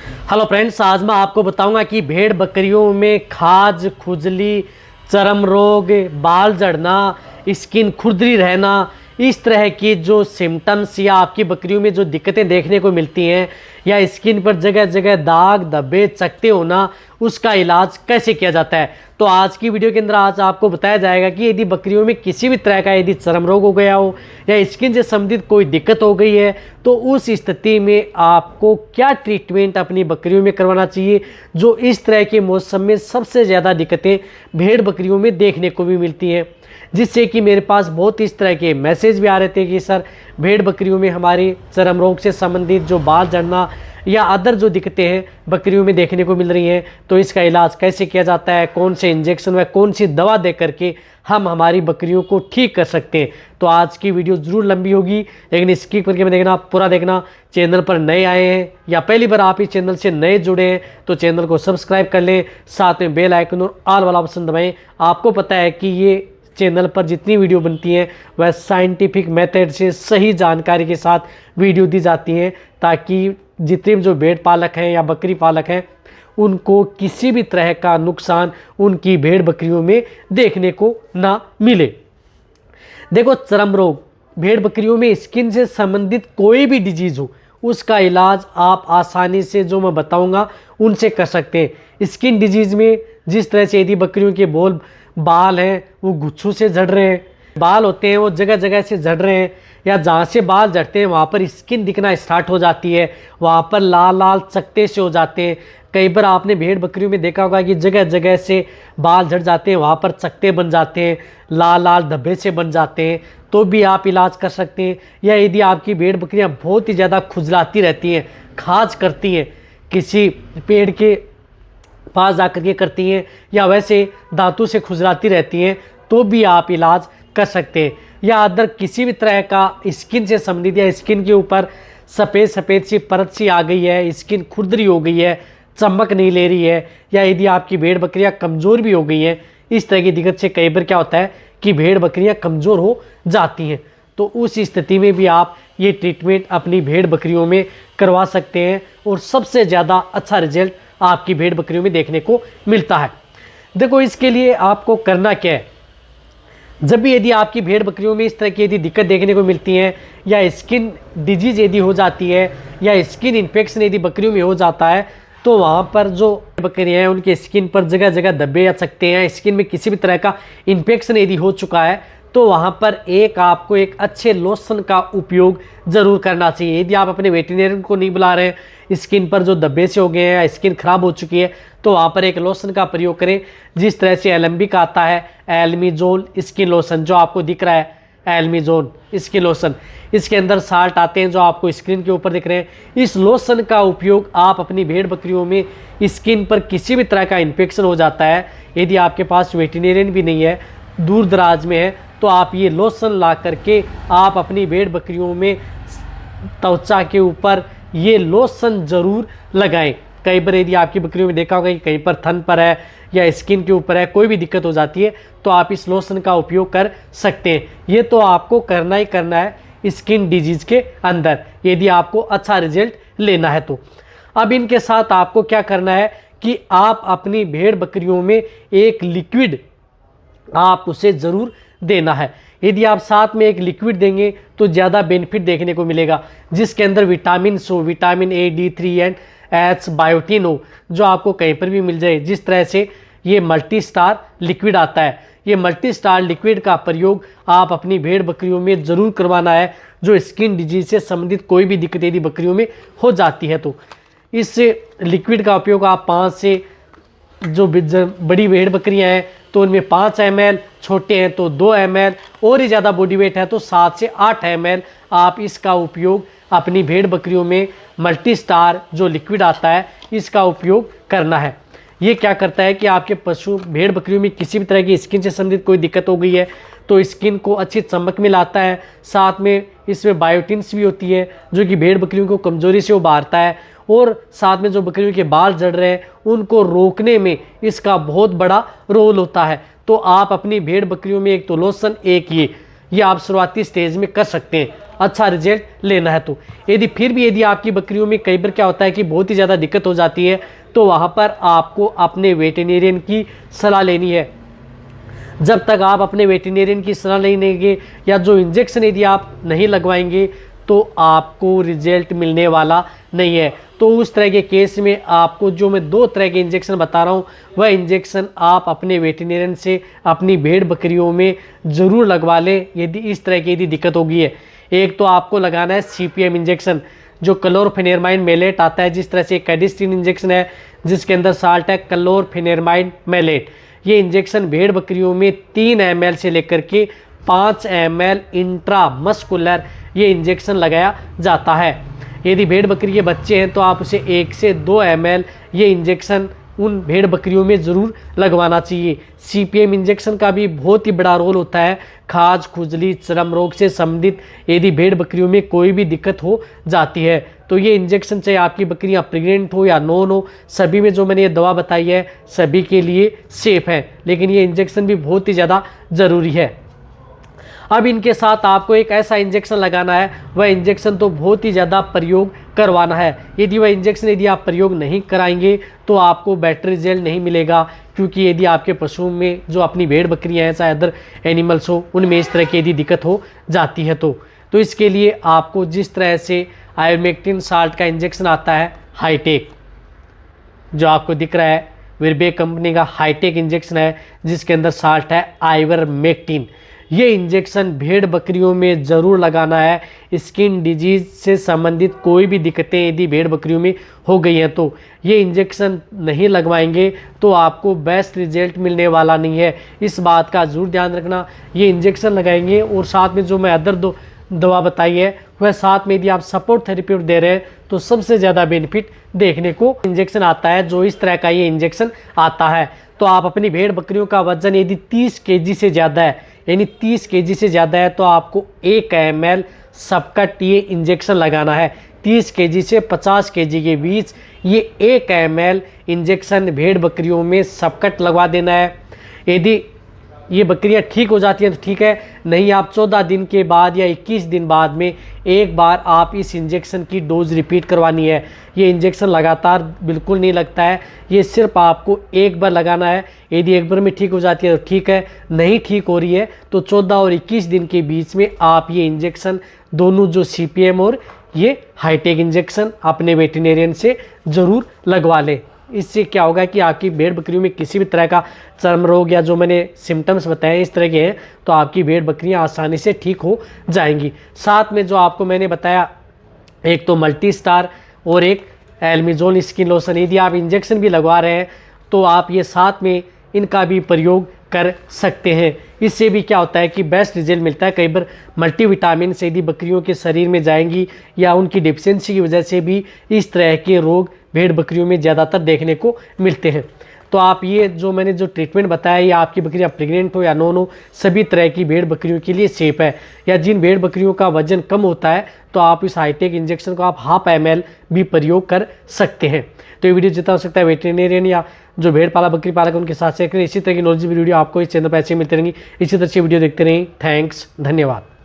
Hello friends, आज मैं आपको बताऊंगा कि भेड़ बकरियों में खाज, खुजली, चर्म रोग, बाल झड़ना, स्किन खुरदरी रहना, इस तरह की जो सिम्टम्स या आपकी बकरियों में जो दिक्कतें देखने को मिलती हैं या स्किन पर जगह जगह दाग धब्बे चकते होना, उसका इलाज कैसे किया जाता है। तो आज की वीडियो के अंदर आज आपको बताया जाएगा कि यदि बकरियों में किसी भी तरह का यदि चर्म रोग हो गया हो या स्किन से संबंधित कोई दिक्कत हो गई है तो उस स्थिति में आपको क्या ट्रीटमेंट अपनी बकरियों में करवाना चाहिए। जो इस तरह के मौसम में सबसे ज़्यादा दिक्कतें भेड़ बकरियों में देखने को भी मिलती हैं, जिससे कि मेरे पास बहुत इस तरह के मैसेज भी आ रहे थे कि सर भेड़ बकरियों में हमारी चर्म रोग से संबंधित जो बाल झड़ना या अदर जो दिक्कतें हैं बकरियों में देखने को मिल रही हैं, तो इसका इलाज कैसे किया जाता है, कौन से इंजेक्शन व कौन सी दवा दे करके हम हमारी बकरियों को ठीक कर सकते हैं। तो आज की वीडियो ज़रूर लंबी होगी, लेकिन स्किप करके मैं देखना, पूरा देखना। चैनल पर नए आए हैं या पहली बार आप इस चैनल से नए जुड़े हैं तो चैनल को सब्सक्राइब कर लें, साथ में बेल आइकन और ऑल वाला ऑप्शन दबाएँ। आपको पता है कि ये चैनल पर जितनी वीडियो बनती हैं वह साइंटिफिक मेथड से सही जानकारी के साथ वीडियो दी जाती हैं, ताकि जितने भी जो भेड़ पालक हैं या बकरी पालक हैं उनको किसी भी तरह का नुकसान उनकी भेड़ बकरियों में देखने को ना मिले। देखो, चर्म रोग, भेड़ बकरियों में स्किन से संबंधित कोई भी डिजीज़ हो उसका इलाज आप आसानी से जो मैं बताऊंगा उनसे कर सकते हैं। स्किन डिजीज़ में जिस तरह से यदि बकरियों के बाल हैं वो गुच्छों से झड़ रहे हैं, बाल होते हैं वो जगह जगह से झड़ रहे हैं, या जहाँ से बाल झड़ते हैं वहाँ पर स्किन दिखना स्टार्ट हो जाती है, वहाँ पर लाल लाल चकते से हो जाते हैं। कई बार आपने भेड़ बकरियों में देखा होगा कि जगह जगह से बाल झड़ जाते हैं, वहाँ पर चकते बन जाते हैं, लाल लाल धब्बे से बन जाते हैं, तो भी आप इलाज कर सकते हैं। या यदि आपकी भेड़ बकरियाँ बहुत ही ज़्यादा खुजलाती रहती हैं, खाज करती हैं, किसी पेड़ के पास जाकर के करती हैं, या वैसे दांतों से खुजलाती रहती हैं, तो भी आप इलाज कर सकते हैं। या अदर किसी भी तरह का स्किन से संबंधित या स्किन के ऊपर सफ़ेद सफ़ेद सी परत सी आ गई है, स्किन खुरदरी हो गई है, चमक नहीं ले रही है, या यदि आपकी भेड़ बकरियां कमज़ोर भी हो गई हैं, इस तरह की दिक्कत से कई बार क्या होता है कि भेड़ बकरियां कमज़ोर हो जाती हैं, तो उस स्थिति में भी आप ये ट्रीटमेंट अपनी भेड़ बकरियों में करवा सकते हैं और सबसे ज़्यादा अच्छा रिजल्ट आपकी भेड़ बकरियों में देखने को मिलता है। देखो, इसके लिए आपको करना क्या है। जब भी यदि आपकी भेड़ बकरियों में इस तरह की यदि दिक्कत देखने को मिलती है, या स्किन डिजीज़ यदि हो जाती है, या स्किन इन्फेक्शन यदि बकरियों में हो जाता है, तो वहाँ पर जो बकरियाँ हैं उनके स्किन पर जगह जगह धब्बे या चकते हैं, स्किन में किसी भी तरह का इन्फेक्शन यदि हो चुका है, तो वहाँ पर आपको एक अच्छे लोशन का उपयोग ज़रूर करना चाहिए। यदि आप अपने वेटरनरी को नहीं बुला रहे हैं, स्किन पर जो धब्बे से हो गए हैं या स्किन खराब हो चुकी है, तो वहाँ पर एक लोशन का प्रयोग करें। जिस तरह से एलएमबी का आता है, एल्मीजोल स्किन लोशन, जो आपको दिख रहा है एल्मीजोल स्किन लोशन, इसके अंदर साल्ट आते हैं जो आपको स्क्रीन के ऊपर दिख रहे हैं। इस लोशन का उपयोग आप अपनी भेड़ बकरियों में स्किन पर किसी भी तरह का इन्फेक्शन हो जाता है, यदि आपके पास वेटरनरियन भी नहीं है, दूर दराज में है, तो आप ये लोशन ला करके आप अपनी भेड़ बकरियों में त्वचा के ऊपर ये लोशन ज़रूर लगाएं। कई बार यदि आपकी बकरियों में देखा होगा कि कहीं पर थन पर है या स्किन के ऊपर है, कोई भी दिक्कत हो जाती है, तो आप इस लोशन का उपयोग कर सकते हैं। ये तो आपको करना ही करना है स्किन डिजीज़ के अंदर, यदि आपको अच्छा रिजल्ट लेना है तो। अब इनके साथ आपको क्या करना है कि आप अपनी भेड़ बकरियों में एक लिक्विड आप उसे ज़रूर देना है। यदि आप साथ में एक लिक्विड देंगे तो ज़्यादा बेनिफिट देखने को मिलेगा, जिसके अंदर विटामिन हो, vitamin A, D3 and H, biotin हो, जो आपको कहीं पर भी मिल जाए। जिस तरह से ये मल्टी स्टार लिक्विड आता है, ये मल्टी स्टार लिक्विड का प्रयोग आप अपनी भेड़ बकरियों में ज़रूर करवाना है। जो स्किन डिजीज से संबंधित कोई भी दिक्कत यदि बकरियों में हो जाती है, तो इस लिक्विड का उपयोग आप 5 से, जो बड़ी भेड़ बकरियां हैं तो उनमें 5 ml, छोटे हैं तो 2 ml, और ही ज़्यादा बॉडी वेट है तो 7 से 8 ml आप इसका उपयोग अपनी भेड़ बकरियों में मल्टी स्टार जो लिक्विड आता है इसका उपयोग करना है। ये क्या करता है कि आपके पशु भेड़ बकरियों में किसी भी तरह की स्किन से संबंधित कोई दिक्कत हो गई है तो स्किन को अच्छी चमक में लाता है। साथ में इसमें बायोटिन्स भी होती है जो कि भेड़ बकरियों को कमज़ोरी से उबारता है, और साथ में जो बकरियों के बाल झड़ रहे हैं उनको रोकने में इसका बहुत बड़ा रोल होता है। तो आप अपनी भेड़ बकरियों में एक तो लोशन, एक ये ये आप शुरुआती स्टेज में कर सकते हैं, अच्छा रिजल्ट लेना है तो। यदि आपकी बकरियों में कई बार क्या होता है कि बहुत ही ज़्यादा दिक्कत हो जाती है, तो वहाँ पर आपको अपने वेटेरियन की सलाह लेनी है। जब तक आप अपने वेटेरियन की सलाह नहीं लेंगे या जो इंजेक्शन यदि आप नहीं लगवाएंगे तो आपको रिजल्ट मिलने वाला नहीं है। तो उस तरह के केस में आपको जो मैं 2 तरह के इंजेक्शन बता रहा हूँ, वह इंजेक्शन आप अपने वेटेरियन से अपनी भेड़ बकरियों में ज़रूर लगवा लें यदि इस तरह की यदि दिक्कत होगी है। एक तो आपको लगाना है CPM इंजेक्शन, जो क्लोरफेनेरमाइन मेलेट आता है। जिस तरह से कैडिस्ट्रीन इंजेक्शन है जिसके अंदर साल्ट है क्लोरफेनेरमाइन मेलेट। ये इंजेक्शन भेड़ बकरियों में 3 ml से लेकर के 5 ml इंट्रामस्कुलर ये इंजेक्शन लगाया जाता है। यदि भेड़ बकरी के बच्चे हैं तो आप उसे 1 से 2 ml ये इंजेक्शन उन भेड़ बकरियों में ज़रूर लगवाना चाहिए। CPM इंजेक्शन का भी बहुत ही बड़ा रोल होता है खाज, खुजली, चर्म रोग से संबंधित यदि भेड़ बकरियों में कोई भी दिक्कत हो जाती है तो ये इंजेक्शन चाहे आपकी बकरियां प्रेग्नेंट हो या नॉन हो, सभी में जो मैंने ये दवा बताई है सभी के लिए सेफ़ है, लेकिन ये इंजेक्शन भी बहुत ही ज़्यादा ज़रूरी है। अब इनके साथ आपको एक ऐसा इंजेक्शन लगाना है, वह इंजेक्शन तो बहुत ही ज़्यादा प्रयोग करवाना है। यदि आप प्रयोग नहीं कराएंगे तो आपको बेटर रिजल्ट नहीं मिलेगा, क्योंकि यदि आपके पशुओं में जो अपनी भेड़ बकरियां हैं चाहे अदर एनिमल्स हो उनमें इस तरह की यदि दिक्कत हो जाती है तो इसके लिए आपको जिस तरह से आयोमेक्टिन साल्ट का इंजेक्शन आता है हाईटेक, जो आपको दिख रहा है विरबेक कंपनी का हाईटेक इंजेक्शन है जिसके अंदर साल्ट है आइवरमेक्टिन। ये इंजेक्शन भेड़ बकरियों में ज़रूर लगाना है। स्किन डिजीज़ से संबंधित कोई भी दिक्कतें यदि भेड़ बकरियों में हो गई हैं तो ये इंजेक्शन नहीं लगवाएंगे तो आपको बेस्ट रिजल्ट मिलने वाला नहीं है। इस बात का ज़रूर ध्यान रखना। ये इंजेक्शन लगाएंगे और साथ में जो मैं अदर दवा बताई है वह साथ में यदि आप सपोर्ट थेरेपी दे रहे हैं तो सबसे ज़्यादा बेनिफिट देखने को इंजेक्शन आता है, जो इस तरह का ये इंजेक्शन आता है। तो आप अपनी भेड़ बकरियों का वजन यदि 30 kg से ज़्यादा है, यानी 30 kg से ज़्यादा है, तो आपको 1 ml सबकट ये इंजेक्शन लगाना है। 30 kg से 50 kg के बीच ये 1 ml इंजेक्शन भेड़ बकरियों में सबकट लगवा देना है। यदि ये बकरियां ठीक हो जाती हैं तो ठीक है, नहीं आप 14 दिन के बाद या 21 दिन बाद में एक बार आप इस इंजेक्शन की डोज रिपीट करवानी है। ये इंजेक्शन लगातार बिल्कुल नहीं लगता है, ये सिर्फ आपको एक बार लगाना है। यदि एक बार में ठीक हो जाती है तो ठीक है, नहीं ठीक हो रही है तो 14 और 21 दिन के बीच में आप ये इंजेक्शन दोनों जो CPM और ये हाईटेक इंजेक्शन अपने वेटेरियन से ज़रूर लगवा लें। इससे क्या होगा कि आपकी भेड़ बकरियों में किसी भी तरह का चर्म रोग या जो मैंने सिम्टम्स बताए इस तरह के हैं तो आपकी भेड़ बकरियां आसानी से ठीक हो जाएंगी। साथ में जो आपको मैंने बताया एक तो मल्टी स्टार और एक एल्मिजोल स्किन लोशन, यदि आप इंजेक्शन भी लगवा रहे हैं तो आप ये साथ में इनका भी प्रयोग कर सकते हैं। इससे भी क्या होता है कि बेस्ट रिजल्ट मिलता है। कई बार मल्टीविटामिन से यदि बकरियों के शरीर में जाएंगी या उनकी डिफिशियंसी की वजह से भी इस तरह के रोग भेड़ बकरियों में ज़्यादातर देखने को मिलते हैं। तो आप ये जो मैंने जो ट्रीटमेंट बताया ये आपकी बकरियां प्रेग्नेंट हो या नॉन हो सभी तरह की भेड़ बकरियों के लिए सेफ है। या जिन भेड़ बकरियों का वजन कम होता है तो आप इस हाईटेक इंजेक्शन को आप 1/2 ml भी प्रयोग कर सकते हैं। तो ये वीडियो जितना हो सकता है वेटेरियन या जो भेड़ पाला बकरी पालक उनके साथ शेयर करें। इसी तरह की नॉलेज वीडियो आपको इस चैनल पर ऐसे मिलते रहेंगी। इसी तरह से वीडियो देखते रहें। थैंक्स, धन्यवाद।